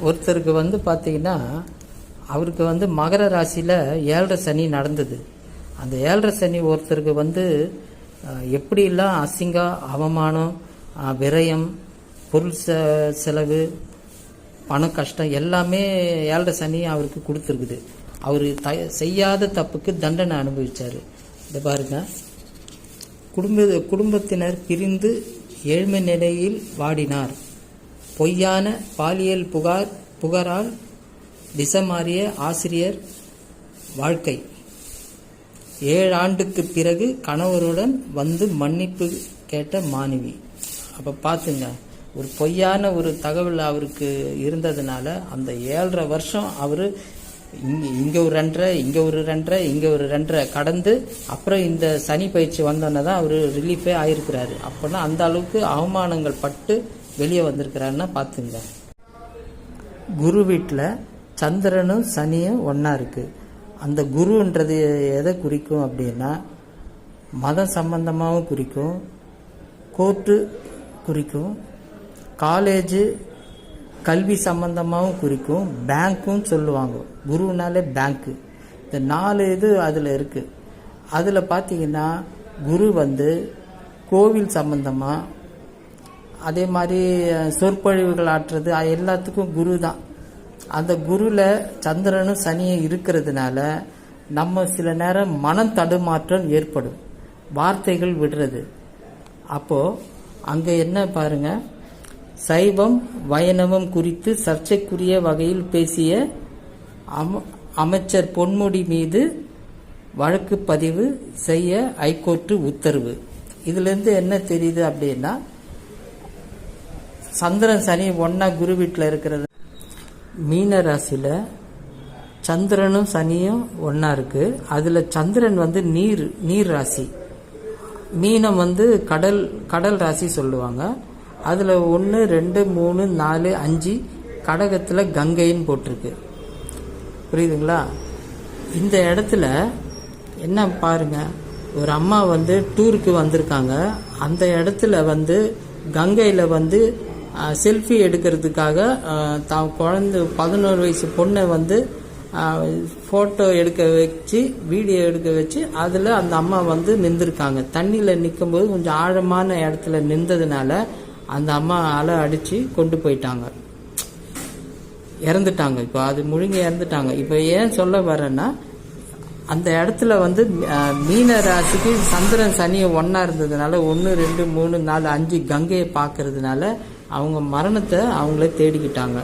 ஒருத்தருக்கு வந்து பார்த்தீங்கன்னா அவருக்கு வந்து மகர ராசியில் 7.5 சனி நடந்தது. அந்த 7.5 சனி ஒருத்தருக்கு வந்து எப்படிலாம் அசிங்கம், அவமானம், விரயம், பொருள் செலவு, பண கஷ்டம் எல்லாமே 7.5 சனி அவருக்கு கொடுத்துருக்குது. அவர் செய்யாத தப்புக்கு தண்டனை அனுபவிச்சார். இந்த பாருங்க, குடும்பத்தினர் பிரிந்து ஏழ்மை நிலையில் வாடினார். பொய்யான பாலியல் புகாரால் திசைமாறிய ஆசிரியர் வாழ்க்கை. 7 ஆண்டுக்கு பிறகு கணவருடன் வந்து மன்னிப்பு கேட்ட மாணவி. அப்போ பார்த்துங்க, ஒரு பொய்யான ஒரு தகவல் அவருக்கு இருந்ததுனால அந்த 7.5 வருஷம் அவர் இங்கே ஒரு 2.5, இங்கே ஒரு 2.5, இங்கே ஒரு 2.5 கடந்து அப்புறம் இந்த சனி பயிற்சி வந்தோன்னே தான் அவர் ரிலீஃபே ஆயிருக்கிறாரு. அப்போனா அந்த அளவுக்கு அவமானங்கள் பட்டு வெளியே வந்திருக்கிறாருன்னா பார்த்துங்க. குரு வீட்டில் சந்திரனும் சனியும் ஒன்றா இருக்குது. அந்த குருன்றது எதை குறிக்கும் அப்படின்னா மதம் சம்பந்தமாகவும் குறிக்கும், கோர்ட்டு குறிக்கும், காலேஜு கல்வி சம்பந்தமாகவும் குறிக்கும், பேங்க்கும் சொல்லுவாங்க. குருனாலே பேங்க்கு. இந்த 4 இது அதில் இருக்குது. அதில் பார்த்தீங்கன்னா குரு வந்து கோவில் சம்பந்தமாக, அதே மாதிரி சொற்பொழிவுகள் ஆற்றுறது, எல்லாத்துக்கும் குரு தான். அந்த குருவில் சந்திரனும் சனியும் இருக்கிறதுனால நம்ம சில நேரம் மனம் தடுமாற்றம் ஏற்படும், வார்த்தைகள் விடுறது. அப்போது அங்கே என்ன பாருங்க, சைவம் வைணவம் குறித்து சர்ச்சைக்குரிய வகையில் பேசிய அமைச்சர் பொன்முடி மீது வழக்கு பதிவு செய்ய ஹைகோர்ட்டு உத்தரவு. இதிலிருந்து என்ன தெரியுது அப்படின்னா, சந்திரன் சனி ஒன்னா குரு வீட்டில் இருக்கிறது. மீன ராசியில் சந்திரனும் சனியும் ஒன்னா இருக்கு. அதில் சந்திரன் வந்து நீர் ராசி, மீனம் வந்து கடல் ராசி சொல்லுவாங்க. அதில் 1, 2, 3, 4, 5 கடகத்தில் கங்கைன்னு போட்டிருக்கு. புரியுதுங்களா? இந்த இடத்துல என்ன பாருங்க, ஒரு அம்மா வந்து டூருக்கு வந்திருக்காங்க. அந்த இடத்துல வந்து கங்கையில் வந்து செல்ஃபி எடுக்கிறதுக்காக தான் குழந்தை 11 வயசு பொண்ணை வந்து ஃபோட்டோ எடுக்க வச்சு, வீடியோ எடுக்க வச்சு அதில் அந்த அம்மா வந்து நின்றுருக்காங்க. தண்ணியில் நிற்கும்போது கொஞ்சம் ஆழமான இடத்துல நின்றதுனால அந்த அம்மா அலை அடித்து கொண்டு போயிட்டாங்க, இறந்துட்டாங்க. இப்போ அது முழுங்கி இறந்துட்டாங்க. இப்போ ஏன் சொல்ல வரேன்னா, அந்த இடத்துல வந்து மீன ராசிக்கு சந்திரன் சனியை ஒன்றா இருந்ததுனால 1, 2, 3, 4, 5 கங்கையை பார்க்கறதுனால அவங்க மரணத்தை அவங்களே தேடிக்கிட்டாங்க.